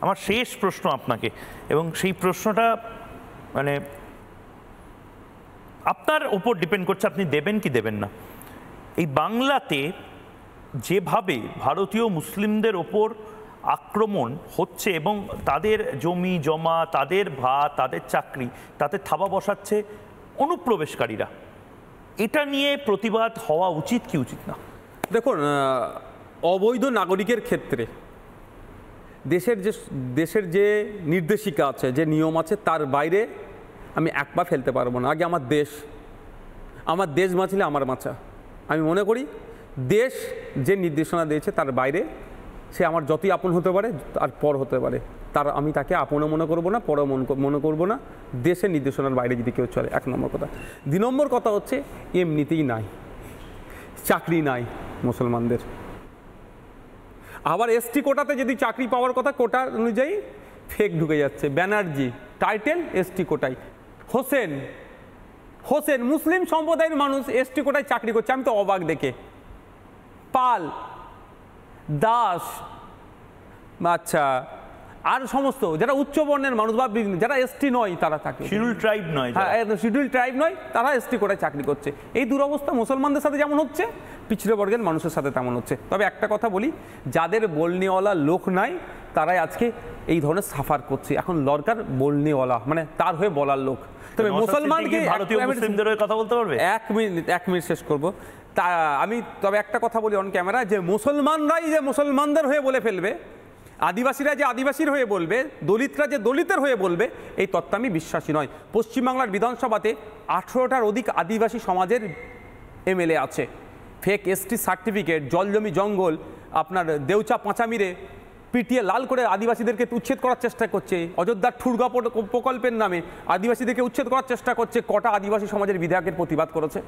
আমার শেষ প্রশ্ন আপনাকে, এবং সেই প্রশ্নটা মানে আপনার ওপর ডিপেন্ড করছে, আপনি দেবেন কি দেবেন না। এই বাংলাতে যেভাবে ভারতীয় মুসলিমদের ওপর আক্রমণ হচ্ছে এবং তাদের জমি জমা, তাদের ভাত, তাদের চাকরি, তাতে থাবা বসাচ্ছে অনুপ্রবেশকারীরা, এটা নিয়ে প্রতিবাদ হওয়া উচিত কি উচিত না? দেখুন, অবৈধ নাগরিকের ক্ষেত্রে দেশের যে নির্দেশিকা আছে, যে নিয়ম আছে, তার বাইরে আমি এক পা ফেলতে পারবো না। আগে আমার দেশ বাঁচলে আমার বাঁচা। আমি মনে করি দেশ যে নির্দেশনা দিয়েছে তার বাইরে সে আমার যতই আপন হতে পারে আর পর হতে পারে, আমি তাকে আপনও মনে করবো না, পরও মনে করবো না, দেশের নির্দেশনার বাইরে যদি কেউ চলে। 1 নম্বর কথা। 2 নম্বর কথা হচ্ছে এমনিতেই নাই, চাকরি নাই মুসলমানদের। আবার এসটি কোটাতে যদি চাকরি পাওয়ার কথা, কোটা অনুযায়ী ফেক ঢুকে যাচ্ছে। ব্যানার্জি টাইটেল এসটি কোটায়, হোসেন মুসলিম সম্প্রদায়ের মানুষ এসটি কোটায় চাকরি করছে। আমি তো অবাক দেখে। পাল, দাস, আচ্ছা, আর সমস্ত যারা উচ্চ বর্ণের মানুষ বা যারা এসটি নয় তারা থাকে, শিডিউল ট্রাইব নয়, হ্যাঁ শিডিউল ট্রাইব নয়, তারা এসটি কোটায় চাকরি করছে। এই দুরবস্থা মুসলমানদের সাথে যেমন হচ্ছে, পিছড়ে বর্গের মানুষের সাথে তেমন হচ্ছে। তবে একটা কথা বলি, যাদের বলনেওয়ালা লোক নাই তারাই আজকে এই ধরনের সাফার করছে। এখন দরকার বলনেওয়ালা, মানে তার হয়ে বলার লোক। তবে মুসলমানকে ভারতীয় মুসলিমদের হয়ে কথা বলতে পারবে? 1 মিনিট শেষ করবো। তা আমি তবে একটা কথা বলি অন ক্যামেরা, যে মুসলমানরাই যে মুসলমানদের হয়ে বলে ফেলবে, আদিবাসীরা যে আদিবাসীর হয়ে বলবে, দলিতরা যে দলিতের হয়ে বলবে, এই তত্ত্ব আমি বিশ্বাসী নয়। পশ্চিমবাংলার বিধানসভাতে 18টার অধিক আদিবাসী সমাজের এমএলএ আছে। ফেক এসটি সার্টিফিকেট, জলজমি জঙ্গল আপনার দেউচা পাঁচামিরে পিটিয়ে লাল করে আদিবাসীদেরকে উচ্ছেদ করার চেষ্টা করছে। অযোধ্যার ঠুরগা প্রকল্পের নামে আদিবাসীদেরকে উচ্ছেদ করার চেষ্টা করছে। কটা আদিবাসী সমাজের বিধায়কের প্রতিবাদ করেছে?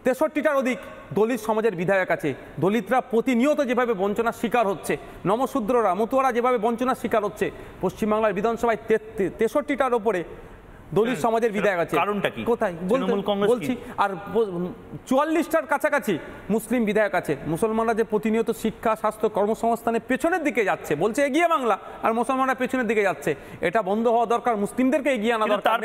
63টার অধিক দলিত সমাজের বিধায়ক আছে। দলিতরা প্রতিনিয়ত যেভাবে বঞ্চনার শিকার হচ্ছে, নমশূদ্ররা, মতুয়ারা যেভাবে বঞ্চনার শিকার হচ্ছে, পশ্চিমবাংলার বিধানসভায় 63টার ওপরে দলিত সমাজের বিধায়ক আছে। কারণটা কি? কোথায় বলছি। আর 44টার কাছাকাছি মুসলিম বিধায়ক আছে। মুসলমানরা যে প্রতিনিয়ত শিক্ষা, স্বাস্থ্য, কর্মসংস্থানের পেছনের দিকে যাচ্ছে, বলছে এগিয়ে বাংলা, আর মুসলমানরা পেছনের দিকে যাচ্ছে। এটা বন্ধ হওয়া দরকার, মুসলিমদেরকে এগিয়ে আনা দরকার,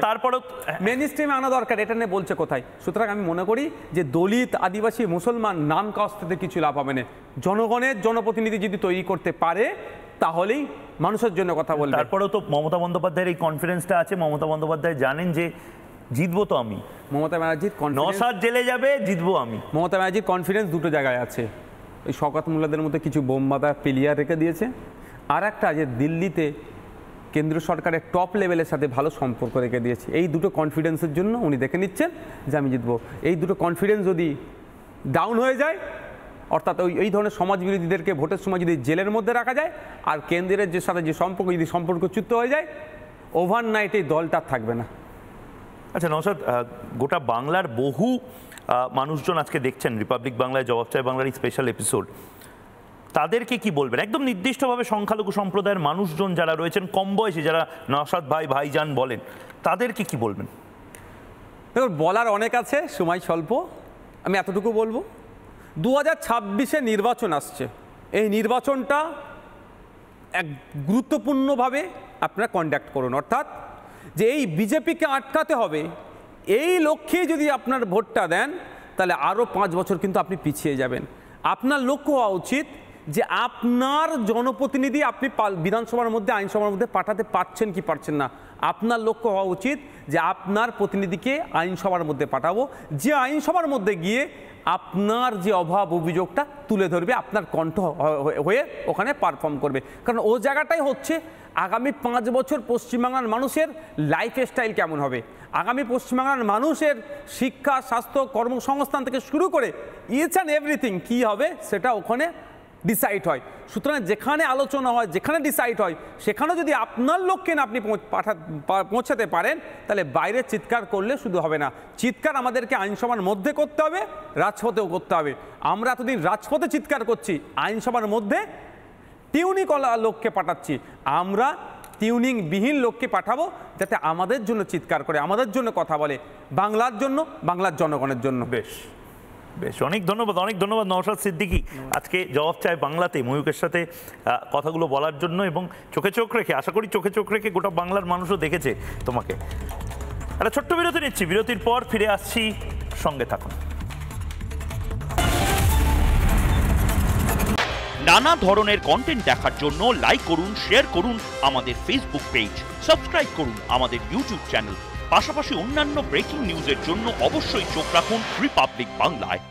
তারপরেও মেন স্ট্রিমে আনা দরকার। এটা নিয়ে বলছে কোথায়? সুতরাং আমি মনে করি যে দলিত, আদিবাসী, মুসলমান নাম কাস্তে কিছু লাভ হবে না। জনগণের জনপ্রতিনিধি যদি তৈরি করতে পারে তাহলেই মানুষের জন্য কথা বলবে। তারপরেও তো মমতা বন্দ্যোপাধ্যায়ের এই কনফিডেন্সটা আছে। মমতা বন্দ্যোপাধ্যায় জানেন যে জিতবো তো আমি। মমতা ব্যানার্জির নসাদ জেলে যাবে, জিতবো আমি। মমতা ব্যানার্জির কনফিডেন্স দুটো জায়গায় আছে। ওই শওকত মোল্লাদের মধ্যে কিছু বোম বাঁধা প্লেয়ার রেখে দিয়েছে, আর একটা যে দিল্লিতে কেন্দ্রীয় সরকারের টপ লেভেলের সাথে ভালো সম্পর্ক রেখে দিয়েছে। এই দুটো কনফিডেন্সের জন্য উনি দেখে নিচ্ছেন যে আমি জিতবো। এই দুটো কনফিডেন্স যদি ডাউন হয়ে যায়, অর্থাৎ এই ধরনের সমাজ বিরোধীদেরকে ভোটের সময় যদি জেলের মধ্যে রাখা যায়, আর কেন্দ্রের যে সাথে যে সম্পর্ক যদি সম্পর্কচ্যুত হয়ে যায়, ওভারনাইট এই দলটা থাকবে না। আচ্ছা নওশাদ, গোটা বাংলার বহু মানুষজন আজকে দেখছেন রিপাবলিক বাংলায়, জবাব চাই বাংলার এই স্পেশাল এপিসোড। তাদেরকে কি বলবেন? একদম নির্দিষ্টভাবে সংখ্যালঘু সম্প্রদায়ের মানুষজন যারা রয়েছেন, কম বয়সী, যারা নওশাদ ভাই, ভাইজান বলেন, তাদেরকে কি বলবেন? দেখুন, বলার অনেক আছে, সময় স্বল্প। আমি এতটুকু বলবো, 2026-এ নির্বাচন আসছে। এই নির্বাচনটা এক গুরুত্বপূর্ণভাবে আপনারা কন্ডাক্ট করুন। অর্থাৎ যে এই বিজেপিকে আটকাতে হবে, এই লক্ষ্যে যদি আপনার ভোটটা দেন, তাহলে আরও 5 বছর কিন্তু আপনি পিছিয়ে যাবেন। আপনার লক্ষ্য হওয়া উচিত যে আপনার জনপ্রতিনিধি আপনি বিধানসভার মধ্যে, আইনসভার মধ্যে পাঠাতে পারছেন কি পারছেন না। আপনার লক্ষ্য হওয়া উচিত যে আপনার প্রতিনিধিকে আইনসভার মধ্যে পাঠাবো, যে আইনসভার মধ্যে গিয়ে আপনার যে অভাব অভিযোগটা তুলে ধরবে, আপনার কণ্ঠ হয়ে ওখানে পারফর্ম করবে। কারণ ও জায়গাটাই হচ্ছে আগামী 5 বছর পশ্চিমবাংলার মানুষের লাইফস্টাইল কেমন হবে, আগামী পশ্চিমবাংলার মানুষের শিক্ষা, স্বাস্থ্য, কর্মসংস্থান থেকে শুরু করে ইচ অ্যান্ড এভরিথিং কী হবে, সেটা ওখানে ডিসাইড হয়। সুতরাং যেখানে আলোচনা হয়, যেখানে ডিসাইড হয়, সেখানে যদি আপনার লক্ষ্যে না আপনি পৌঁছাতে পারেন, তাহলে বাইরে চিৎকার করলে শুধু হবে না। চিৎকার আমাদেরকে আইনসভার মধ্যে করতে হবে, রাজপথেও করতে হবে। আমরা এতদিন রাজপথে চিৎকার করছি, আইনসভার মধ্যে টিউনিং লোককে পাঠাচ্ছি। আমরা টিউনিং বিহীন লোককে পাঠাবো, যাতে আমাদের জন্য চিৎকার করে, আমাদের জন্য কথা বলে, বাংলার জন্য, বাংলার জনগণের জন্য। বেশ। বেশ, অনেক ধন্যবাদ নওশাদ সিদ্দিকী আজকে জবাব চায় বাংলাতে ময়ূকের সাথে কথাগুলো বলার জন্য, এবং চোখে চোখ রেখে, আশা করি চোখে চোখ রেখে গোটা বাংলার মানুষও দেখেছে তোমাকে। একটা ছোট্ট বিরতি নিচ্ছি, বিরতির পর ফিরে আসছি, সঙ্গে থাকুন। নানা ধরনের কন্টেন্ট দেখার জন্য লাইক করুন, শেয়ার করুন আমাদের ফেসবুক পেজ, সাবস্ক্রাইব করুন আমাদের ইউটিউব চ্যানেল। পাশাপাশি অন্যান্য ব্রেকিং নিউজের জন্য অবশ্যই চোখ রাখুন রিপাবলিক বাংলায়।